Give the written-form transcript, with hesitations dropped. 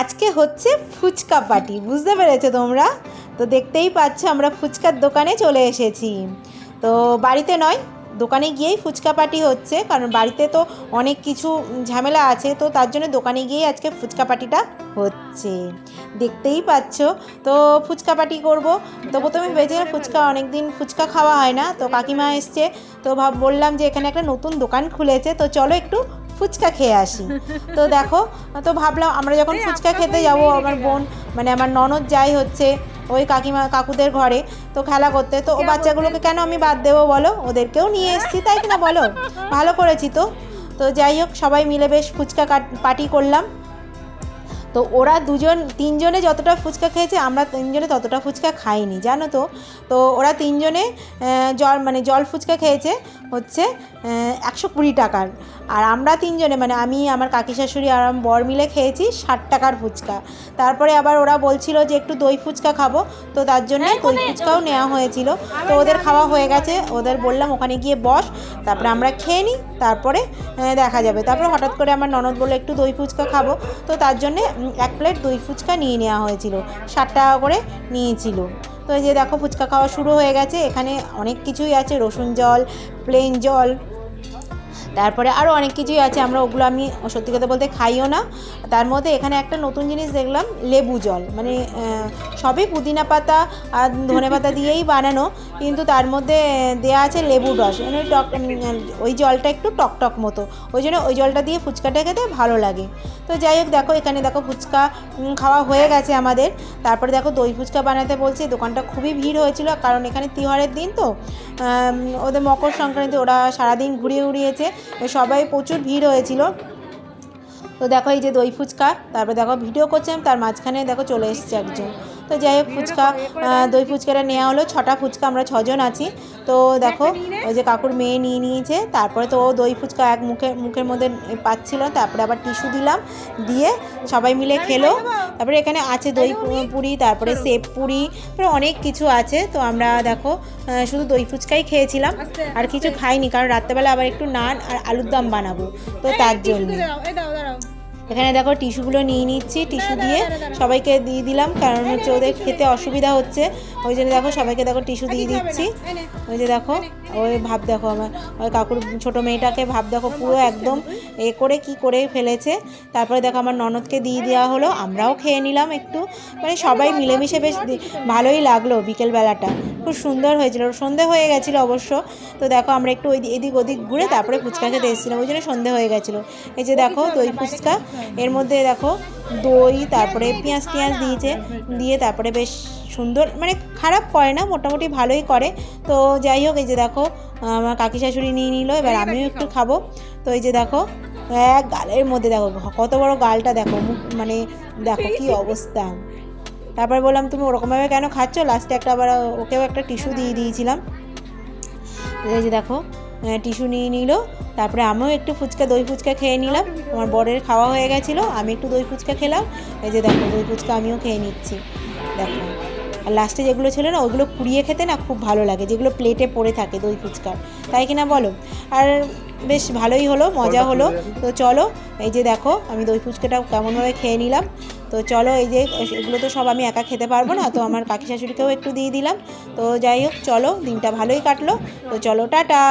আজকে হচ্ছে ফুচকা পার্টি, বুঝতে পেরেছো তোমরা? তো দেখতেই পাচ্ছ আমরা ফুচকার দোকানে চলে এসেছি। তো বাড়িতে নয়, দোকানে গিয়েই ফুচকা পার্টি হচ্ছে, কারণ বাড়িতে তো অনেক কিছু ঝামেলা আছে, তো তার জন্য দোকানে গিয়েই আজকে ফুচকা পার্টিটা হচ্ছে, দেখতেই পাচ্ছ। তো ফুচকা পার্টি করব। তো প্রথমে ভেজে ফুচকা, অনেক দিন ফুচকা খাওয়া হয় না, তো কাকিমা এসছে, তো বললাম যে এখানে একটা নতুন দোকান খুলেছে, তো চলো একটু ফুচকা খেয়ে আসি। তো দেখো, তো ভাবলাম আমরা যখন ফুচকা খেতে যাব, আমার বোন মানে আমার ননদ যাই হচ্ছে ওই কাকিমা কাকুদের ঘরে, তো খেলা করতে, তো ও বাচ্চাগুলোকে কেন আমি বাদ দেবো বলো, ওদেরকেও নিয়ে এসেছি, তাই কিনা বলো? ভালো করেছি তো। তো যাই হোক, সবাই মিলে বেশ ফুচকা পার্টি করলাম। তো ওরা তিনজনে যতটা ফুচকা খেয়েছে, আমরা তিনজনে ততটা ফুচকা খাইনি, জানো তো। তো ওরা তিনজনে জল ফুচকা খেয়েছে হচ্ছে 120 টাকার, আর আমরা তিনজনে মানে আমি, আমার কাকি শাশুড়ি আর আমার বর মিলে খেয়েছি 60 টাকার ফুচকা। তারপরে আবার ওরা বলছিল যে একটু দই ফুচকা খাবো, তো তার জন্য দই ফুচকাও নেওয়া হয়েছিল। তো ওদের খাওয়া হয়ে গেছে, ওদের বললাম ওখানে গিয়ে বস, তারপরে আমরা খেয়ে নিই, তারপরে দেখা যাবে। তারপরে হঠাৎ করে আমার ননদ বললো একটু দই ফুচকা খাবো, তো তার জন্যে 1 প্লেট দই ফুচকা নিয়ে নেওয়া হয়েছিল, 60 টাকা করে নিয়েছিল। তো এই যে দেখো ফুচকা খাওয়া শুরু হয়ে গেছে। এখানে অনেক কিছুই আছে, রসুন জল, প্লেন জল, তারপরে আরও অনেক কিছুই আছে, আমরা ওগুলো আমি সত্যি কথা বলতে খাইও না। তার মধ্যে এখানে একটা নতুন জিনিস দেখলাম, লেবু জল, মানে সবই পুদিনা পাতা আর ধনে পাতা দিয়েই বানানো, কিন্তু তার মধ্যে দেয়া আছে লেবুর রস, মানে ওই জলটা একটু টকটক মতো, ওই জন্য ওই জলটা দিয়ে ফুচকাটা খেতে ভালো লাগে। তো যাই হোক, দেখো এখানে দেখো ফুচকা খাওয়া হয়ে গেছে আমাদের। তারপরে দেখো দই ফুচকা বানাতে বলছে, দোকানটা খুবই ভিড় হয়েছিল, কারণ এখানে তিহারের দিন তো, ওদের মকর সংক্রান্তি, ওরা সারাদিন ঘুরিয়ে উড়িয়েছে, সবাই প্রচুর ভিড় হয়েছিল। তো দেখো এই যে দই ফুচকা, তারপরে দেখো ভিডিও করছিলাম, তার মাঝখানে দেখো চলে এসেছে একজন। তো যাই হোক, দই ফুচকাটা নেওয়া হলো, 6টা ফুচকা, আমরা 6 জন আছি। তো দেখো ওই যে কাকুর মেয়ে নিয়ে নিয়েছে, তারপরে তো ও দই ফুচকা এক মুখের মধ্যে পাচ্ছিল, তারপরে আবার টিস্যু দিলাম, দিয়ে সবাই মিলে খেলো। তারপরে এখানে আছে দই পুরি, তারপরে সেব পুরি, তারপরে অনেক কিছু আছে। তো আমরা দেখো শুধু দই ফুচকাই খেয়েছিলাম, আর কিছু খাইনি, কারণ রাত্রেবেলা আবার একটু নান আর আলুর দম বানাবো, তো তার জন্য। এখানে দেখো টিস্যুগুলো নিয়ে নিচ্ছি, টিস্যু দিয়ে সবাইকে দিয়ে দিলাম, কারণ হচ্ছে ওদের খেতে অসুবিধা হচ্ছে, ওই জন্য দেখো সবাইকে দেখো টিস্যু দিয়ে দিচ্ছি। ওই যে দেখো, ওই ভাব দেখো আমার ওই কাকুর ছোটো মেয়েটাকে, ভাব দেখো পুরো একদম করে কি করে ফেলেছে। তারপরে দেখো আমার ননদকে দিয়ে দেওয়া হলো, আমরাও খেয়ে নিলাম একটু, মানে সবাই মিলেমিশে বেশ ভালোই লাগলো। বিকেলবেলাটা খুব সুন্দর হয়েছিল, সন্ধে হয়ে গেছিলো অবশ্য। তো দেখো আমরা একটু এদিক ওদিক ঘুরে তারপরে ফুচকা খেতে এসেছিলাম, ওই জন্য সন্ধে হয়ে গেছিলো। এই যে দেখো দই ফুচকা, এর মধ্যে দেখো দই, তারপরে পেঁয়াজ দিয়েছে, দিয়ে তারপরে বেশ সুন্দর, মানে খারাপ করে না, মোটামুটি ভালোই করে। তো যাই হোক, এই যে দেখো আমার কাকি শাশুড়ি নিয়ে নিল, এবার আমিও একটু খাবো। তো এই যে দেখো এক গালের মধ্যে দেখো কত বড় গালটা, দেখো মুখ, মানে দেখো কি অবস্থা। তারপরে বললাম তুমি ওরকমভাবে কেন খাচ্ছ, লাস্টে আবার ওকেও একটা টিস্যু দিয়ে দিয়েছিলাম। এই যে দেখো টিস্যু নিয়ে নিল, তারপরে আমিও একটু দই ফুচকা খেয়ে নিলাম, আমার বরের খাওয়া হয়ে গেছিলো, আমি একটু দই ফুচকা খেলাম। এই যে দেখো দই ফুচকা আমিও খেয়ে নিচ্ছি, দেখো। আর লাস্টে যেগুলো ছিল না, ওগুলো পুড়িয়ে খেতে না খুব ভালো লাগে, যেগুলো প্লেটে পড়ে থাকে দই ফুচকার, তাই কিনা বলো? আর বেশ ভালোই হলো, মজা হলো। তো চলো, এই যে দেখো আমি দই ফুচকাটা কেমনভাবে খেয়ে নিলাম। তো চলো, এই যে এগুলো তো সব আমি একা খেতে পারবো না, তো আমার কাকি শাশুড়িকেও একটু দিয়ে দিলাম। তো যাই হোক, চলো, দিনটা ভালোই কাটলো। তো চলো, টাটা।